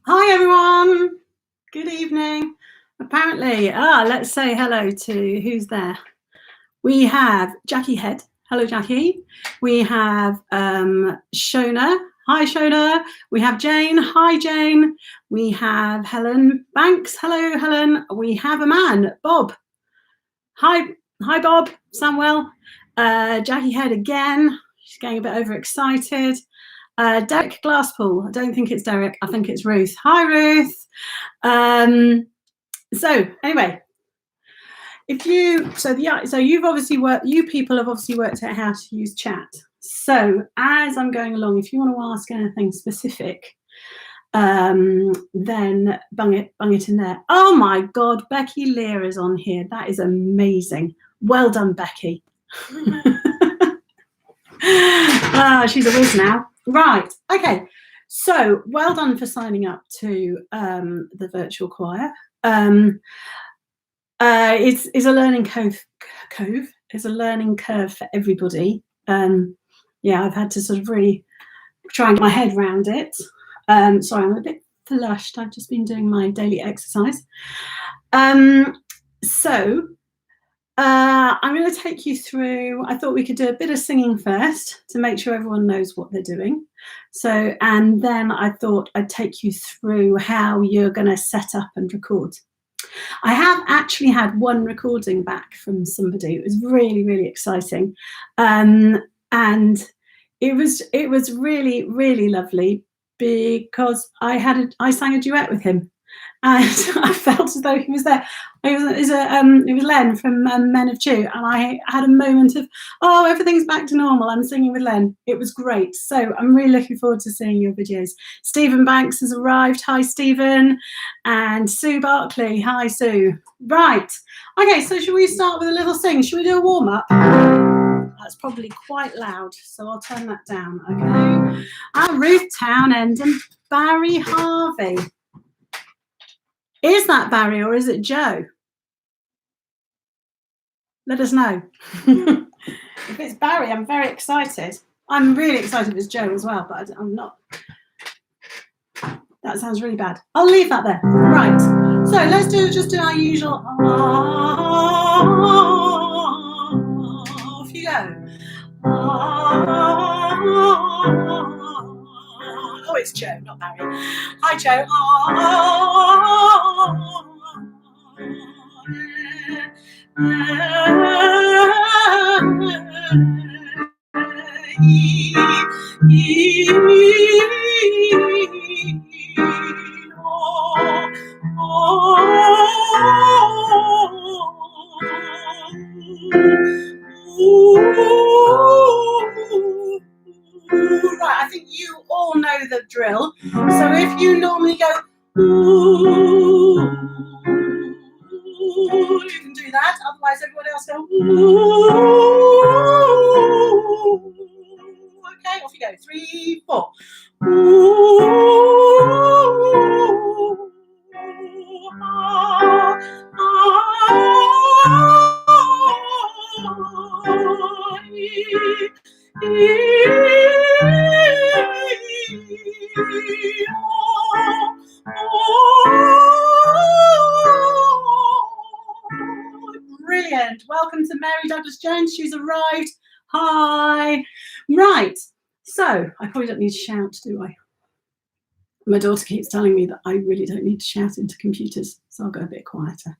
Hi everyone, good evening. Apparently, let's say hello to who's there. We have Jackie Head. Hello, Jackie. We have Shona. Hi, Shona. We have Jane. Hi, Jane. We have Helen Banks. Hello, Helen. We have a man, Bob. Hi, Bob. Samuel. Jackie Head again. She's getting a bit overexcited. Derek Glasspool. I don't think it's Derek. I think it's Ruth. Hi, Ruth. So anyway, you've obviously worked. You people have obviously worked out how to use chat. So as I'm going along, if you want to ask anything specific, then bung it in there. Oh my God, Becky Lear is on here. That is amazing. Well done, Becky. She's a whiz now. Right. Okay. So well done for signing up to the virtual choir. It's a learning it's a learning curve for everybody. I've had to sort of really try and get my head around it. Sorry, I'm a bit flushed. I've just been doing my daily exercise. I'm going to take you through. I thought we could do a bit of singing first to make sure everyone knows what they're doing. And then I thought I'd take you through how you're going to set up and record. I have actually had one recording back from somebody. It was really, really exciting. And it was really, really lovely because I sang a duet with him. And I felt as though he was there. It was Len from Men of Chew, and I had a moment of, oh, everything's back to normal. I'm singing with Len. It was great. So I'm really looking forward to seeing your videos. Stephen Banks has arrived. Hi, Stephen. And Sue Barkley. Hi, Sue. Right. Okay, so should we start with a little sing? Should we do a warm-up? That's probably quite loud, so I'll turn that down, okay? Ruth Townend and Barry Harvey. Is that Barry or is it Joe? Let us know. If it's Barry, I'm very excited. I'm really excited if it's Joe as well, but I'm not. That sounds really bad. I'll leave that there. Right. So let's just do our usual. Off you go. Oh, it's Joe, not Barry. Hi, Joe. Right, I think you all know the drill. So if you normally go, ooh, you can do that. Otherwise, everyone else go, ooh. Okay, off you go. 3, 4. Ooh, Brilliant. Welcome to Mary Douglas Jones. She's arrived. Hi. Right. So I probably don't need to shout, do I? My daughter keeps telling me that I really don't need to shout into computers, so I'll go a bit quieter.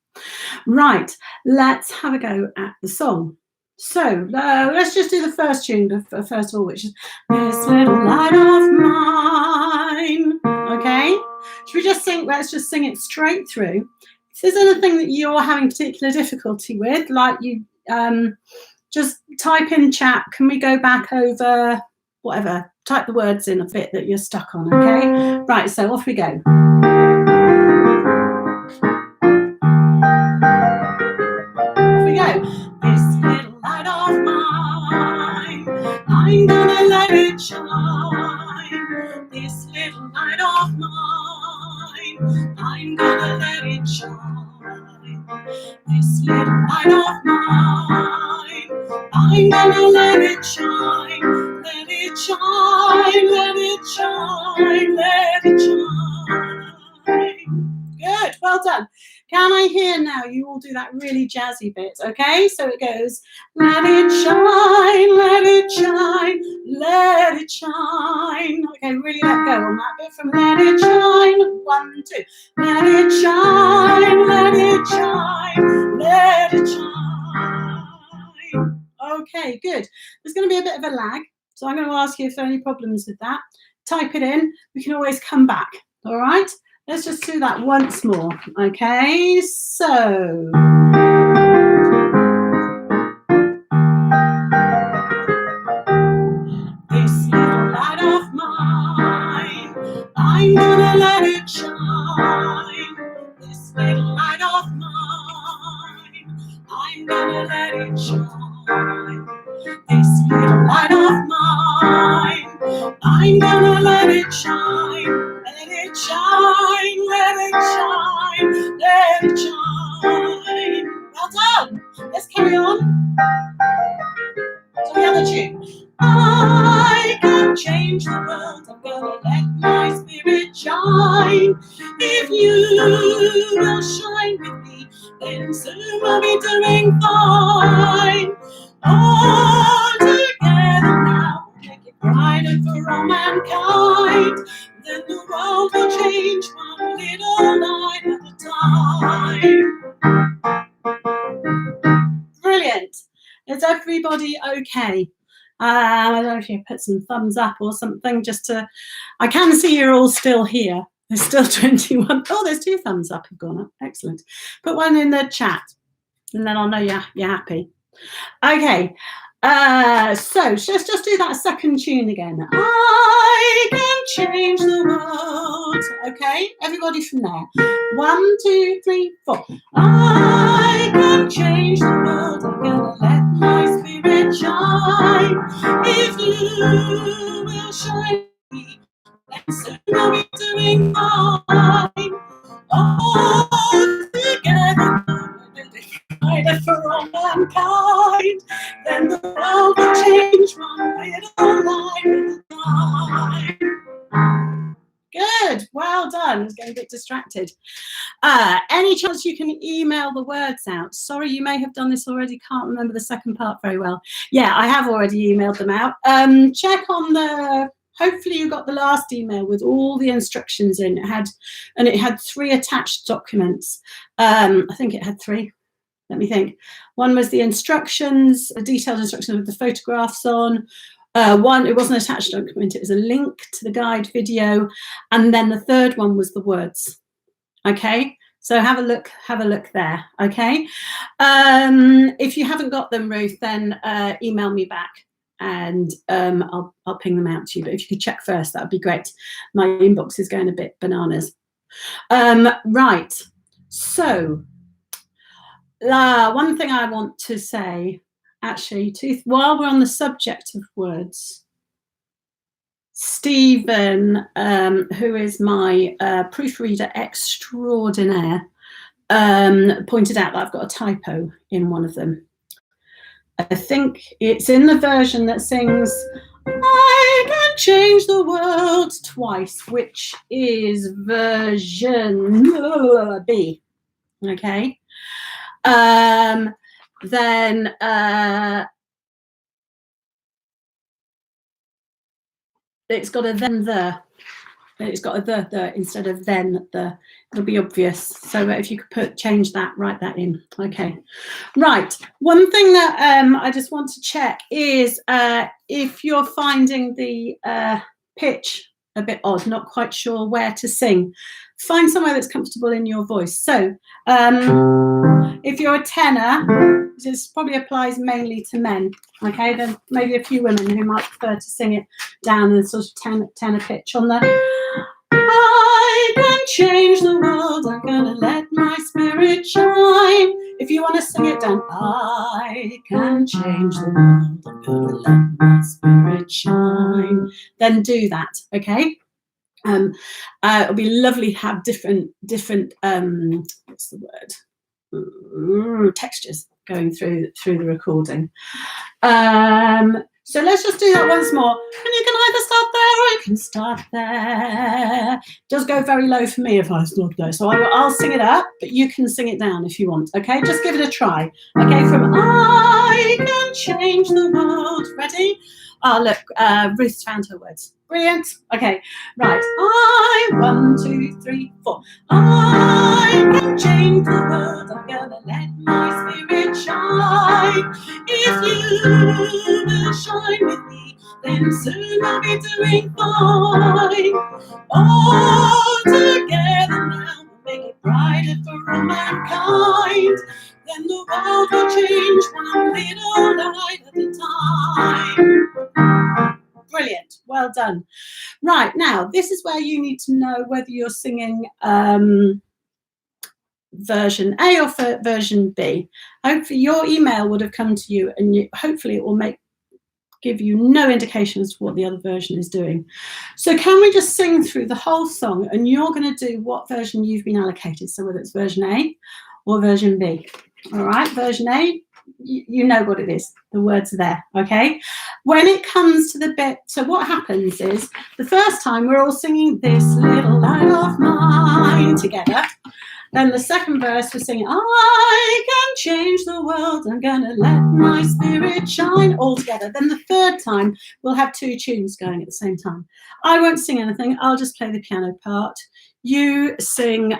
Right. Let's have a go at the song. So let's just do the first tune first of all, which is This Little Light of Mine. Okay. Should we just sing? Let's just sing it straight through. If there's anything that you're having particular difficulty with, like you just type in chat. Can we go back over whatever? Type the words in a bit that you're stuck on. Okay. Right. So off we go. Off we go. This little light of mine, I'm gonna let it shine. This little light of mine, I'm gonna let it shine. This little light of mine, I'm gonna let it shine. Let it shine, let it shine, let it shine. done. Can I hear now? You all do that really jazzy bit, okay? So it goes, let it shine, let it shine, let it shine. Okay, really let go on that bit from let it shine. 1, 2. Let it shine, let it shine, let it shine. Okay, good. There's going to be a bit of a lag, so I'm going to ask you if there are any problems with that. Type it in. We can always come back. All right? Let's just do that once more. Okay, so. This little light of mine, I'm gonna let it shine. This little light of mine, I'm gonna let it shine. This little light of mine, I'm gonna let it shine. Let it shine, let it shine, let it shine. Well done. Let's carry on to the other tune. I can change the world. I'm gonna let my spirit shine. If you will shine with me, then soon we'll be doing fine. All together now, make it brighter for all mankind. Then the world will change one little light at a time. Brilliant. Is everybody okay? I don't know if you put some thumbs up or something just to, I can see you're all still here. There's still 21. Oh, there's 2 thumbs up have gone up. Excellent. Put one in the chat and then I'll know you're happy. Okay. So let's just do that second tune again. I can change the world. Okay, everybody from there. 1, 2, 3, 4. I can change the world. I'm gonna let my spirit shine. If you will shine me, then soon we'll be doing fine. All together, brighter for all mankind. Then the world will change one little light at a time. Good, well done. I was getting a bit distracted. Any chance you can email the words out? Sorry, you may have done this already. Can't remember the second part very well. Yeah, I have already emailed them out. Check on the. Hopefully you got the last email with all the instructions in. It had 3 attached documents. I think it had 3. Let me think. One was the instructions, the detailed instructions with the photographs on. One, it wasn't an attached document, it was a link to the guide video. And then the third one was the words. Okay, so have a look there. Okay. If you haven't got them, Ruth, then email me back and I'll ping them out to you. But if you could check first, that would be great. My inbox is going a bit bananas. Right, so one thing I want to say, actually, while we're on the subject of words, Stephen, who is my proofreader extraordinaire, pointed out that I've got a typo in one of them. I think it's in the version that sings, I can change the world twice, which is version B, okay? Then it's got a then the. It's got a the instead of then the. It'll be obvious. So if you could change that, write that in. Okay. Right. One thing that I just want to check is if you're finding the pitch a bit odd, not quite sure where to sing, find somewhere that's comfortable in your voice. So if you're a tenor, this probably applies mainly to men. Okay, then maybe a few women who might prefer to sing it down in sort of tenor pitch on the. I can change the world. I'm gonna let my spirit shine. If you want to sing it down, I can change the world. I'm gonna let my spirit shine. Then do that. Okay. It'll be lovely to have different what's the word? Textures going through the recording. So let's just do that once more. And you can either start there or you can start there. It does go very low for me if I start there. So I'll sing it up, but you can sing it down if you want. Okay, just give it a try. Okay, from I can change the world. Ready? Oh, look, Ruth found her words. Brilliant. Okay, right. I, 1, 2, 3, 4. I can change the world. I'm gonna let my spirit shine. If you will shine with me, then soon we'll be doing fine. All together now, we'll make it brighter for all mankind. Then the world will change one little light at a time. Brilliant, well done. Right, now this is where you need to know whether you're singing version A or version B. Hopefully your email would have come to you, and hopefully it will give you no indication as to what the other version is doing. So can we just sing through the whole song, and you're going to do what version you've been allocated, so whether it's version A or version B. All right, version A, you know what it is. The words are there, okay? When it comes to the bit, so what happens is the first time we're all singing this little light of mine together. Then the second verse we're singing, I can change the world, I'm gonna let my spirit shine, all together. Then the third time we'll have 2 tunes going at the same time. I won't sing anything, I'll just play the piano part. You sing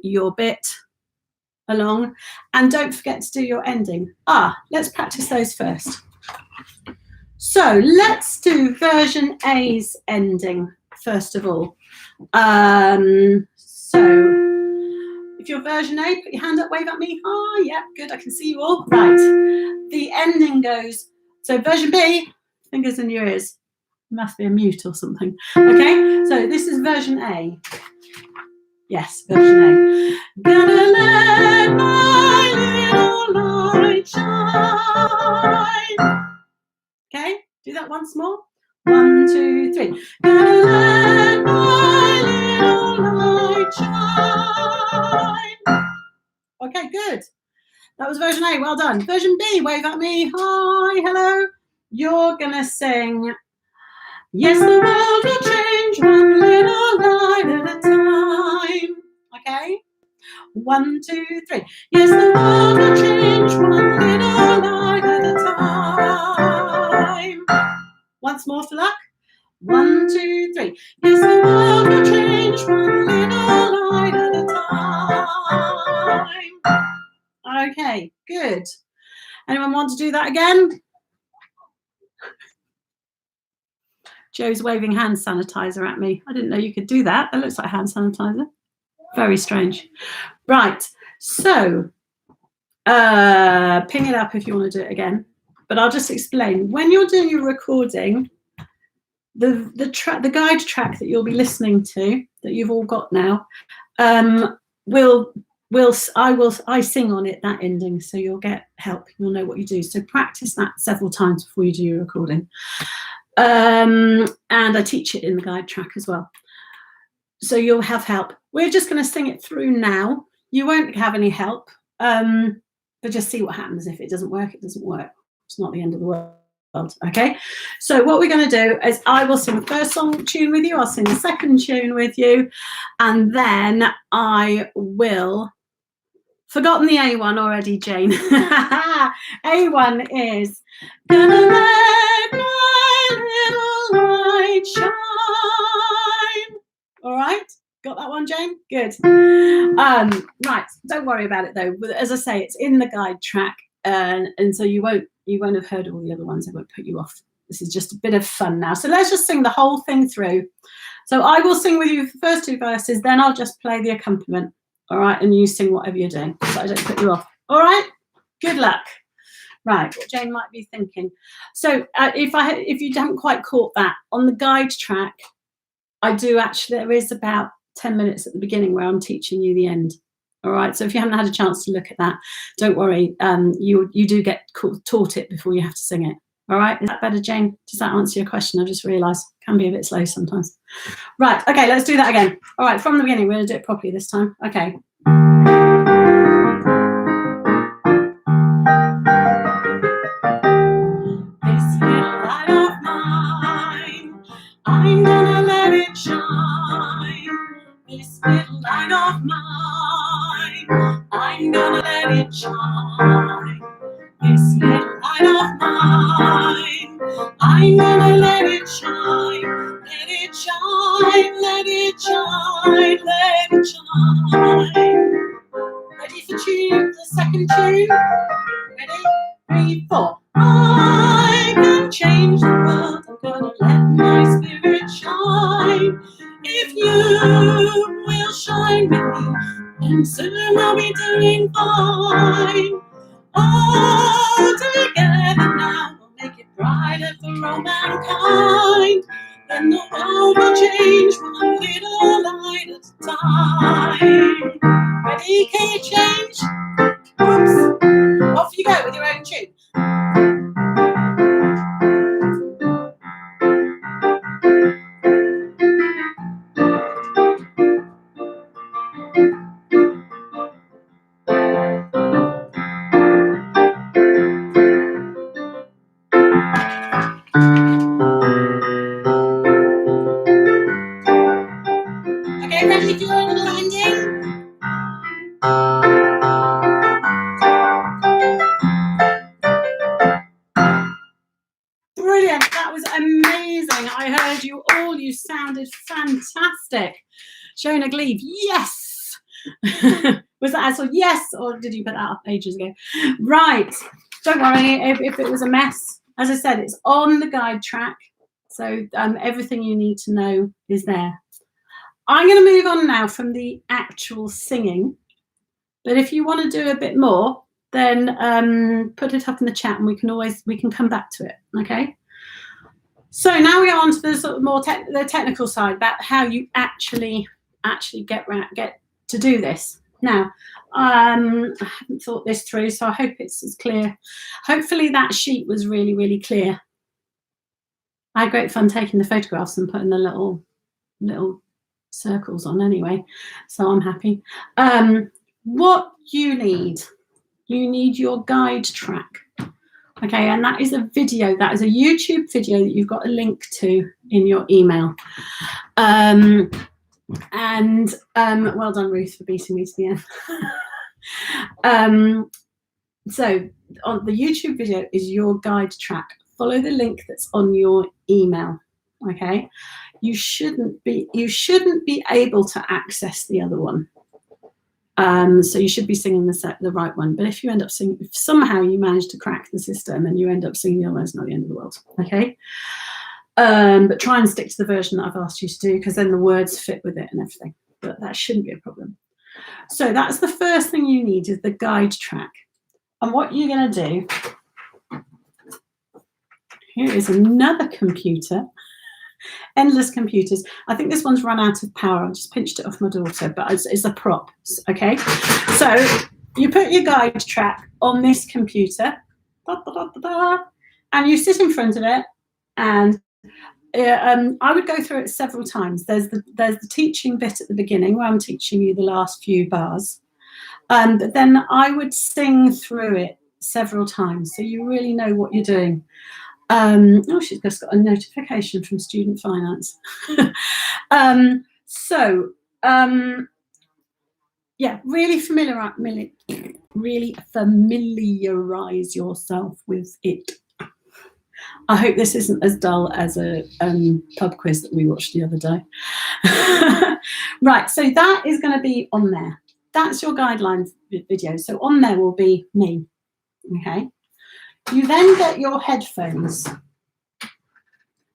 your bit along, and don't forget to do your ending. Let's practice those first. So let's do version A's ending first of all. So if you're version A, put your hand up, wave at me. Yeah, good, I can see you all. Right, the ending goes, so version B, fingers in your ears. Must be a mute or something. Okay, so this is version A. Yes, version A. Gonna let my little light shine. Okay, do that once more. 1, 2, 3. Gonna let my little light shine. Okay, good. That was version A, well done. Version B, wave at me. Hi, hello. You're gonna sing, yes, the world will change one little light at a time. Okay? 1, 2, 3. Yes, the world will change one little light at a time. Once more for luck. 1, 2, 3. Yes, the world will change one little light at a time. Okay, good. Anyone want to do that again? Joe's waving hand sanitizer at me. I didn't know you could do that. That looks like hand sanitizer. Very strange. Right, so ping it up if you want to do it again. But I'll just explain. When you're doing your recording, the guide track that you'll be listening to, that you've all got now, I sing on it, that ending, so you'll get help. You'll know what you do. So practice that several times before you do your recording. And I teach it in the guide track as well. So you'll have help. We're just going to sing it through now. You won't have any help, but just see what happens. If it doesn't work, it doesn't work. It's not the end of the world. Okay, so what we're going to do is I will sing the first tune with you, I'll sing the second tune with you, and then I will, forgotten the A one already, Jane. A1 is gonna let my little light shine. All right, got that one, Jane? Good. Right, don't worry about it though. As I say, it's in the guide track, and so you won't have heard all the other ones. I won't put you off. This is just a bit of fun now. So let's just sing the whole thing through. So I will sing with you the first 2 verses, then I'll just play the accompaniment. All right, and you sing whatever you're doing, so I don't put you off. All right, good luck. Right, what Jane might be thinking. So if you haven't quite caught that, on the guide track, I do actually, there is about 10 minutes at the beginning where I'm teaching you the end. All right, so if you haven't had a chance to look at that, don't worry. You do get taught it before you have to sing it. All right, is that better, Jane? Does that answer your question? I just realised it can be a bit slow sometimes. Right, okay, let's do that again. All right, from the beginning, we're going to do it properly this time. Okay. This gonna let it shine. This little light of mine, I'm gonna let it shine. This little light of mine, I'm gonna let it shine. Let it shine, let it shine, let it shine. Ready for tune, the second tune? Ready? 3, 4. I can change the world, I'm gonna let my spirit shine. If you will shine with me, then soon we'll be doing fine. All together now, we'll make it brighter for all mankind. Then the world will change one little light at a time. Ready? Can you change? Oops. Off you go with your own tune. Okay, ready for your little landing? Brilliant, that was amazing. I heard you all, you sounded fantastic. Shona Gleave, yes. Was that answer yes, or did you put that up ages ago? Right, don't worry if it was a mess. As I said, it's on the guide track, so everything you need to know is there. I'm going to move on now from the actual singing, but if you want to do a bit more, then put it up in the chat and we can come back to it, okay? So now we are on to the sort of more the technical side about how you actually get to do this. Now, I haven't thought this through, so I hope it's as clear. Hopefully that sheet was really, really clear. I had great fun taking the photographs and putting the little circles on anyway, so I'm happy. What you need your guide track. Okay, and that is a video, that is a YouTube video that you've got a link to in your email. Well done, Ruth, for beating me to the end. So on the YouTube video is your guide track. Follow the link that's on your email. Okay, you shouldn't be able to access the other one. So you should be singing the right one. But if you end up singing, if somehow you manage to crack the system and you end up singing the other one, it's not the end of the world. Okay. But try and stick to the version that I've asked you to do, because then the words fit with it and everything. But that shouldn't be a problem. So that's the first thing you need, is the guide track. And what you're going to do, here is another computer. Endless computers. I think this one's run out of power. I just pinched it off my daughter, but it's a prop. Okay, so you put your guide track on this computer, and you sit in front of it, and I would go through it several times. There's the teaching bit at the beginning where I'm teaching you the last few bars, but then I would sing through it several times, so you really know what you're doing. Oh, she's just got a notification from Student Finance. Yeah, really familiarize yourself with it. I hope this isn't as dull as a pub quiz that we watched the other day. Right, so that is going to be on there. That's your guidelines video. So on there will be me, okay? You then get your headphones.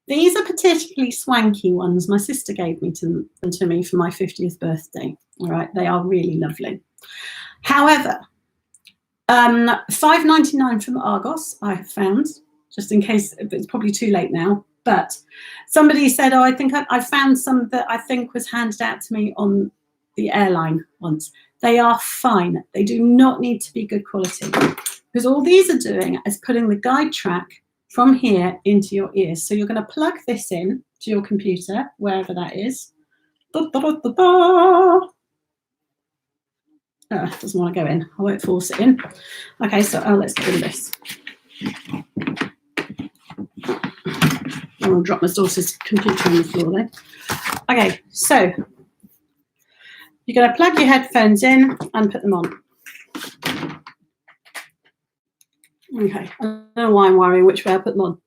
These are particularly swanky ones. My sister gave them to me for my 50th birthday. All right, they are really lovely. However, $5.99 from Argos, I have found, just in case it's probably too late now. But somebody said, oh, I think I found some that I think was handed out to me on the airline once. They are fine. They do not need to be good quality, because all these are doing is putting the guide track from here into your ears. So you're going to plug this in to your computer, wherever that is. Doesn't want to go in. I won't force it in. Okay, so let's get rid of this. don't want to drop my daughter's computer on the floor there. Okay, so you're going to plug your headphones in and put them on. Okay, I don't know why I'm worrying which way I put them on.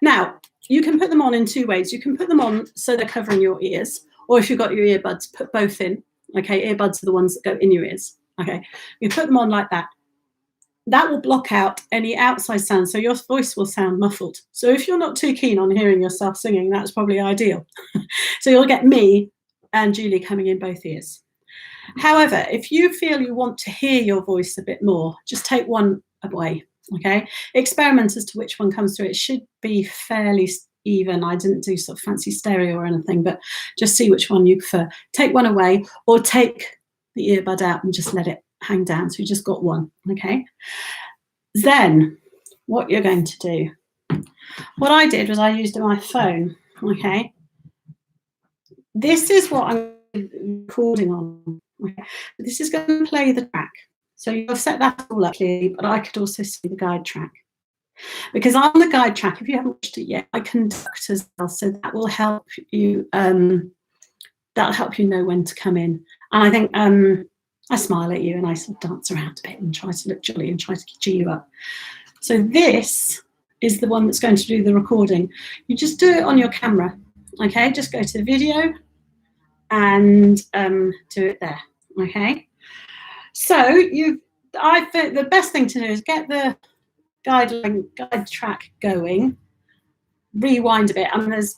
Now, you can put them on in two ways. You can put them on so they're covering your ears, or if you've got your earbuds, put both in. Okay, earbuds are the ones that go in your ears. Okay, you put them on like that. That will block out any outside sound, so your voice will sound muffled. So if you're not too keen on hearing yourself singing, that's probably ideal. So you'll get me and Julie coming in both ears. However, if you feel you want to hear your voice a bit more, just take one away. Okay, experiment as to which one comes through. It should be fairly even. I didn't do sort of fancy stereo or anything, but just see which one you prefer. Take one away, or take the earbud out and just let it hang down. So you just got one. Okay, then what you're going to do, what I did was I used my phone. Okay, this is what I'm recording on. Okay. This is going to play the track. So you've set that all up clearly, but I could also see the guide track. Because on the guide track, if you haven't watched it yet, I conduct as well. So that will help you, that'll help you know when to come in. And I think I smile at you and I sort of dance around a bit and try to look jolly and try to cheer you up. So this is the one that's going to do the recording. You just do it on your camera. Okay, just go to video and do it there. Okay. So I think the best thing to do is get the guide track going, rewind a bit, and there's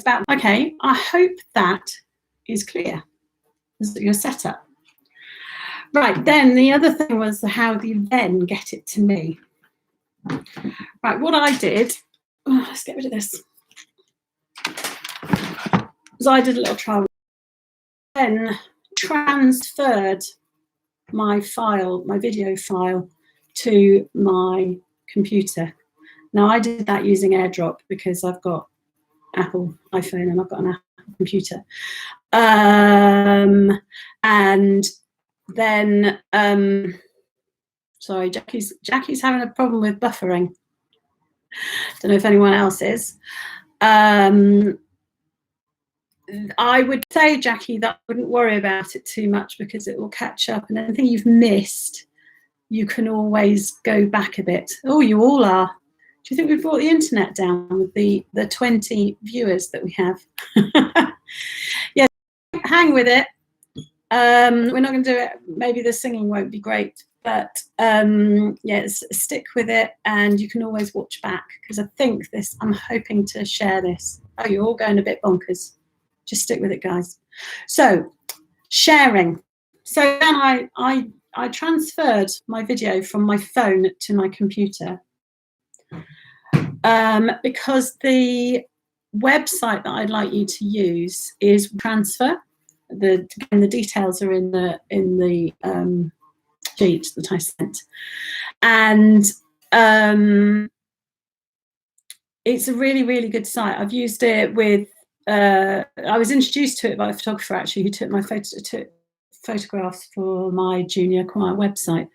about, okay, I hope that is clear, your setup. Right, then the other thing was how do you then get it to me? Right, what I did, let's get rid of this, was I did a little trial, then transferred my file, my video file, to my computer. Now I did that using AirDrop because I've got Apple iPhone and I've got an Apple computer. And then, sorry, Jackie's having a problem with buffering. Don't know if anyone else is. I would say, Jackie, that I wouldn't worry about it too much because it will catch up, and anything you've missed, you can always go back a bit. Oh, you all are. Do you think we've brought the internet down with the 20 viewers that we have? Yeah, hang with it. We're not going to do it. Maybe the singing won't be great, but yes, stick with it, and you can always watch back because I think this. I'm hoping to share this. Oh, you're all going a bit bonkers. Just stick with it, guys. So, sharing. So then I transferred my video from my phone to my computer because the website that I'd like you to use is Transfer. The details are in the sheet that I sent, and it's a really, really good site. I've used it with. I was introduced to it by a photographer actually who took my photographs for my junior choir website,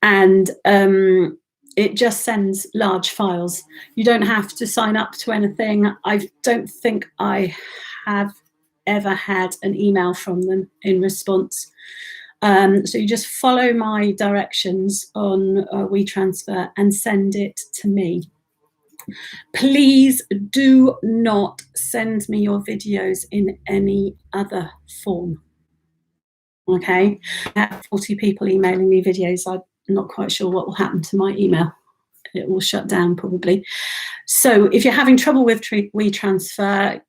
and it just sends large files. You don't have to sign up to anything. I don't think I have ever had an email from them in response. So you just follow my directions on WeTransfer and send it to me. Please do not send me your videos in any other form. Okay, I have 40 people emailing me videos. I'm not quite sure what will happen to my email. It will shut down probably. So if you're having trouble with WeTransfer,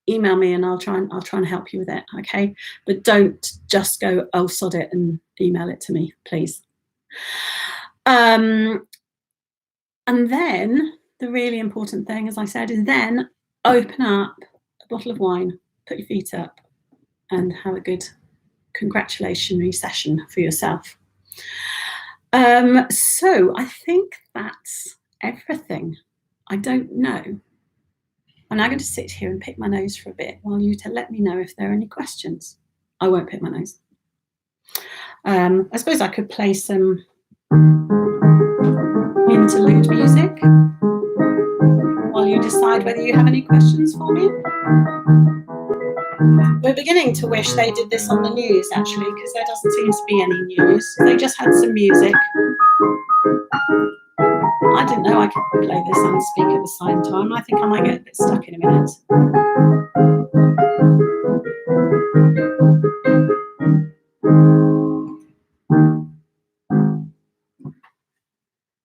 email me and I'll try and help you with it. Okay, but don't just go, oh sod it, and email it to me, please. And then the really important thing, as I said, is then open up a bottle of wine, put your feet up, and have a good congratulatory session for yourself. So I think that's everything. I don't know. I'm now going to sit here and pick my nose for a bit while you let me know if there are any questions. I won't pick my nose. I suppose I could play some interlude music while you decide whether you have any questions for me. We're beginning to wish they did this on the news, actually, because there doesn't seem to be any news. They just had some music. I didn't know I could play this and speak at the same time. I think I might get a bit stuck in a minute.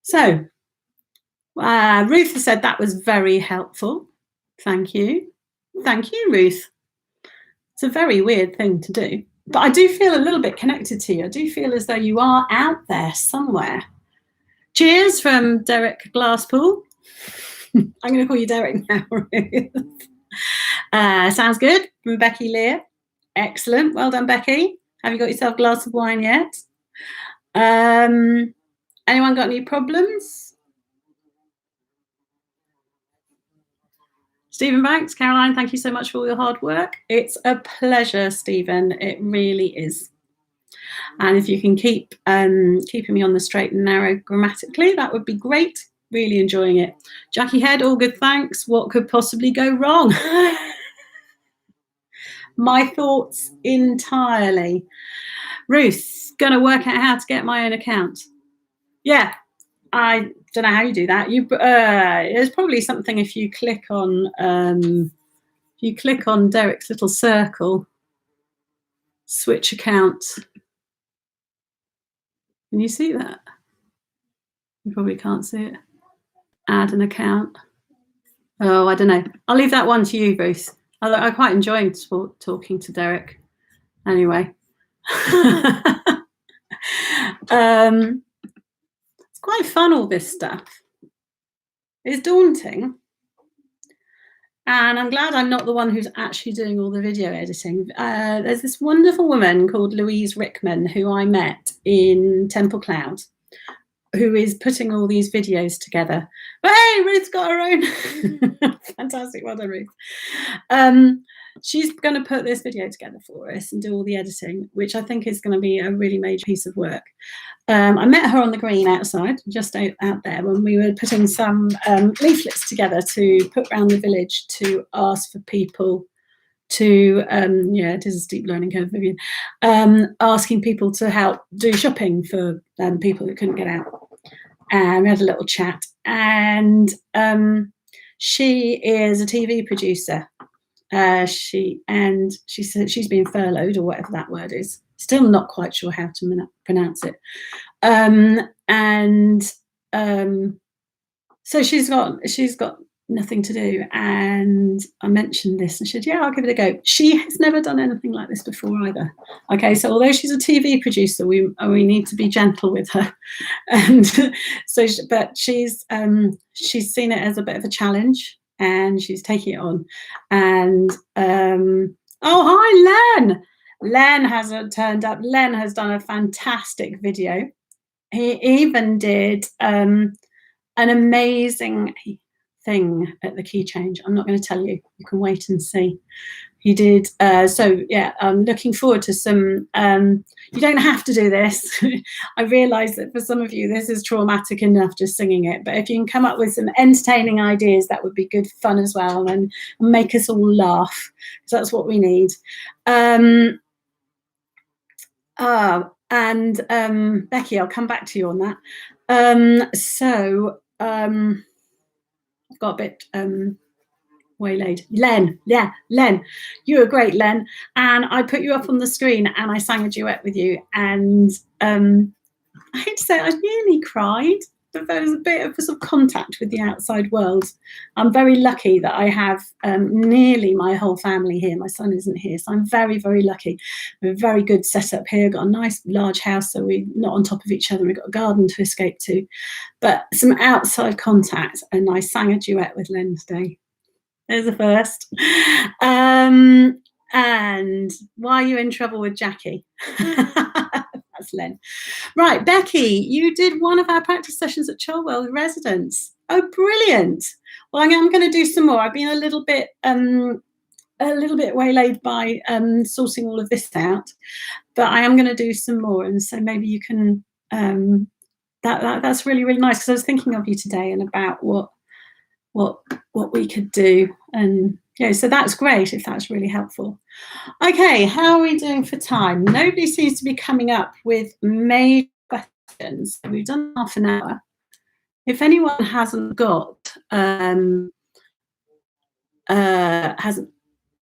So, Ruth said that was very helpful. Thank you. Thank you, Ruth. It's a very weird thing to do, but I do feel a little bit connected to you. I do feel as though you are out there somewhere. Cheers from Derek Glasspool. I'm going to call you Derek now, Ruth. Sounds good. From Becky Lear. Excellent. Well done, Becky. Have you got yourself a glass of wine yet? Anyone got any problems? Stephen Banks, Caroline, thank you so much for all your hard work. It's a pleasure, Stephen. It really is. And if you can keep keeping me on the straight and narrow grammatically, that would be great. Really enjoying it. Jackie Head, all good, thanks. What could possibly go wrong? My thoughts entirely. Ruth, gonna work out how to get my own account. Yeah, I don't know how you do that. There's probably something if you click on Derek's little circle, switch account. Can you see that? You probably can't see it. Add an account. Oh, I don't know. I'll leave that one to you, Ruth. I quite enjoy talking to Derek. Anyway. It's quite fun, all this stuff. It's daunting. And I'm glad I'm not the one who's actually doing all the video editing. There's this wonderful woman called Louise Rickman who I met in Temple Cloud, who is putting all these videos together. But hey, Ruth's got her own. Fantastic, well done, Ruth. She's going to put this video together for us and do all the editing, which I think is going to be a really major piece of work. I met her on the green outside, just out there, when we were putting some leaflets together to put around the village to ask for people to, yeah, it is a steep learning curve, Vivian, asking people to help do shopping for people that couldn't get out. And we had a little chat. And she is a TV producer. She said she's been furloughed, or whatever that word is. Still not quite sure how to pronounce it. So she's got nothing to do, and I mentioned this, and she said, "Yeah, I'll give it a go." She has never done anything like this before either. Okay, so although she's a TV producer, we need to be gentle with her, and so but she's seen it as a bit of a challenge. And she's taking it on. And oh, hi, Len. Len hasn't turned up. Len has done a fantastic video. He even did an amazing thing at the key change. I'm not going to tell you. You can wait and see. He did. So yeah, I'm looking forward to some. You don't have to do this. I realise that for some of you this is traumatic enough just singing it, but if you can come up with some entertaining ideas, that would be good fun as well, and make us all laugh, because that's what we need. Becky, I'll come back to you on that. I've got a bit waylaid. Len, yeah, Len, you were great, Len, and I put you up on the screen and I sang a duet with you, and I hate to say it, I nearly cried, but there was a bit of sort of contact with the outside world. I'm very lucky that I have nearly my whole family here. My son isn't here, so I'm very, very lucky. We're very good setup here, got a nice large house, so we're not on top of each other. We've got a garden to escape to, but some outside contact, and I sang a duet with Len today. There's a first. And why are you in trouble with Jackie? That's Len. Right, Becky, you did one of our practice sessions at Cholwell with residents. Oh, brilliant. Well, I'm going to do some more. I've been a little bit waylaid by sorting all of this out, but I am going to do some more. And so maybe you can, that's really, really nice, because I was thinking of you today and about what what we could do. And so that's great if that's really helpful. Okay, how are we doing for time? Nobody seems to be coming up with major questions. We've done half an hour. If anyone hasn't got, hasn't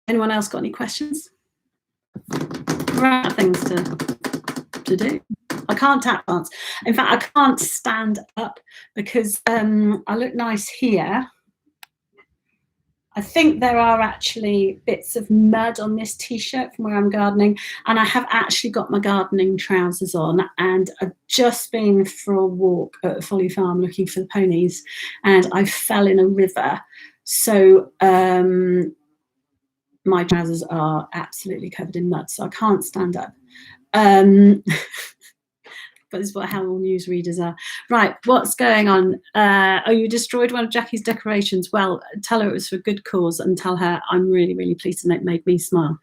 anyone else got any questions? Right, things to do. I can't tap dance. In fact, I can't stand up because I look nice here. I think there are actually bits of mud on this t-shirt from where I'm gardening, and I have actually got my gardening trousers on, and I've just been for a walk at Folly Farm looking for the ponies, and I fell in a river. So my trousers are absolutely covered in mud, so I can't stand up. But this is how all newsreaders are. Right, what's going on? Oh, you destroyed one of Jackie's decorations. Well, tell her it was for a good cause, and tell her I'm really, really pleased and it made me smile.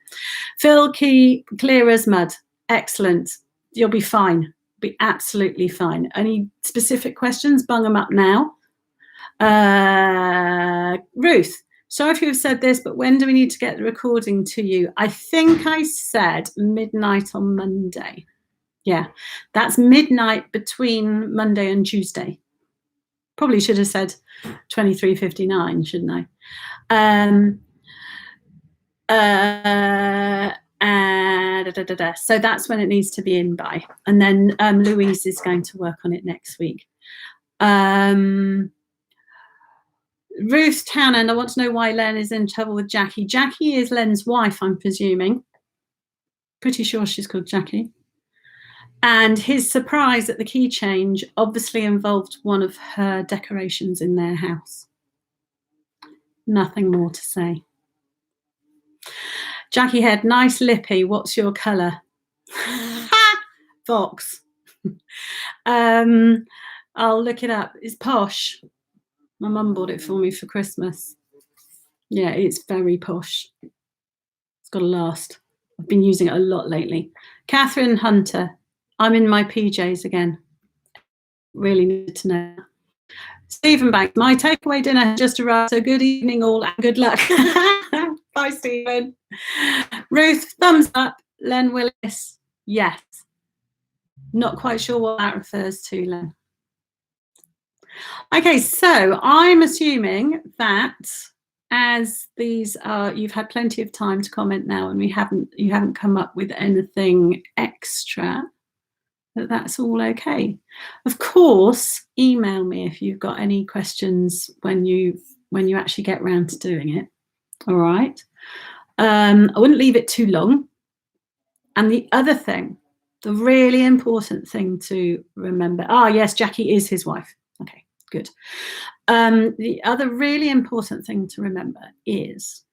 Phil Key, clear as mud. Excellent. You'll be fine. Be absolutely fine. Any specific questions? Bung them up now. Ruth, sorry if you've said this, but when do we need to get the recording to you? I think I said midnight on Monday. Yeah, that's midnight between Monday and Tuesday. Probably should have said 23:59, shouldn't I? So that's when it needs to be in by. And then Louise is going to work on it next week. Ruth Townend, I want to know why Len is in trouble with Jackie. Jackie is Len's wife, I'm presuming. Pretty sure she's called Jackie. And his surprise at the key change obviously involved one of her decorations in their house. Nothing more to say. Jackie Head, nice lippy. What's your colour? Fox. I'll look it up. It's posh. My mum bought it for me for Christmas. Yeah, it's very posh. It's got to last. I've been using it a lot lately. Catherine Hunter. I'm in my PJs again. Really need to know. Stephen Banks, my takeaway dinner has just arrived, so good evening all and good luck. Bye, Stephen. Ruth, thumbs up. Len Willis, yes. Not quite sure what that refers to, Len. Okay, so I'm assuming that as these are, you've had plenty of time to comment now, and you haven't come up with anything extra, that's all okay. Of course, email me if you've got any questions when you actually get round to doing it. All right. I wouldn't leave it too long. And the other thing, the really important thing to remember, yes, Jackie is his wife. Okay, good. The other really important thing to remember is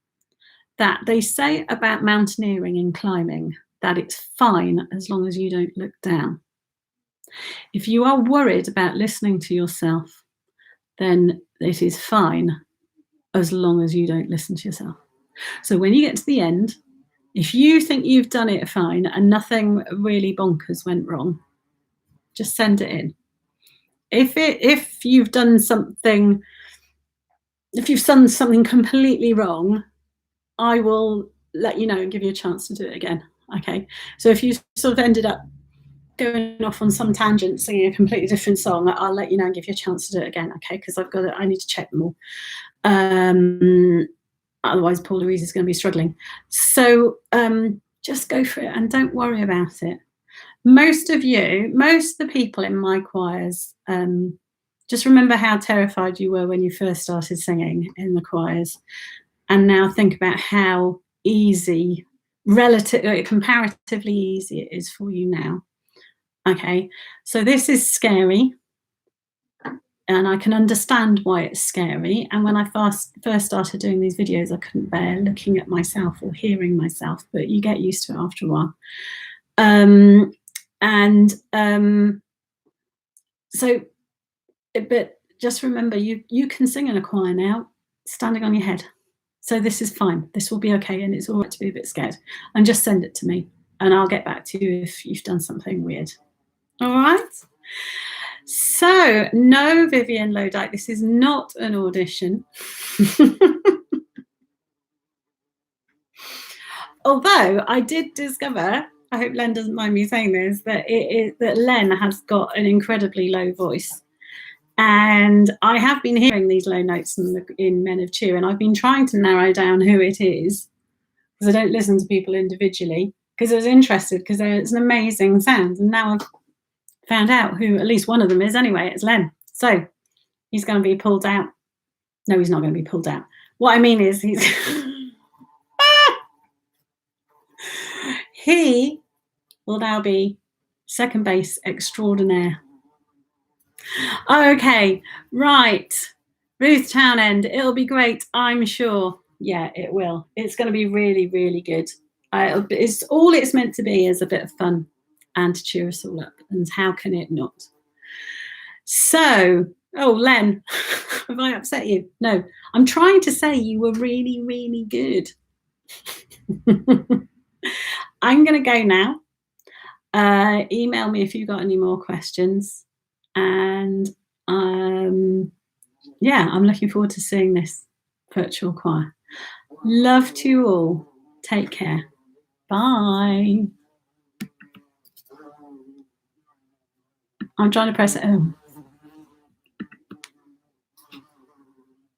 that they say about mountaineering and climbing that it's fine as long as you don't look down. If you are worried about listening to yourself, then it is fine as long as you don't listen to yourself. So when you get to the end, if you think you've done it fine and nothing really bonkers went wrong, just send it in. If you've done something, completely wrong, I will let you know and give you a chance to do it again. Okay. So if you sort of ended up going off on some tangent, singing a completely different song, I'll let you know and give you a chance to do it again. Okay. Because I need to check them all. Otherwise, Paul Louise is going to be struggling. So just go for it and don't worry about it. Most of the people in my choirs, just remember how terrified you were when you first started singing in the choirs. And now think about how easy, comparatively easy it is for you now. Okay, so this is scary. And I can understand why it's scary. And when I first started doing these videos, I couldn't bear looking at myself or hearing myself, but you get used to it after a while. But just remember, you can sing in a choir now, standing on your head. So this is fine. This will be okay. And it's all right to be a bit scared. And just send it to me and I'll get back to you if you've done something weird. All right. So, no, Vivian Lodike, this is not an audition. Although I did discover, I hope Len doesn't mind me saying this, that that Len has got an incredibly low voice. And I have been hearing these low notes in Men of Chew, and I've been trying to narrow down who it is, because I don't listen to people individually, because I was interested, because it's an amazing sound. And now I've found out who at least one of them is anyway. It's Len. So he's going to be pulled out. No, he's not going to be pulled out. What I mean is he will now be second base extraordinaire. Okay, right. Ruth Townend, it'll be great, I'm sure. Yeah, it will. It's going to be really, really good. It's all it's meant to be is a bit of fun and to cheer us all up. And how can it not? So, oh, Len, have I upset you? No, I'm trying to say you were really, really good. I'm going to go now. Email me if you've got any more questions. And yeah, I'm looking forward to seeing this virtual choir. Love to you all. Take care. Bye. I'm trying to press it home.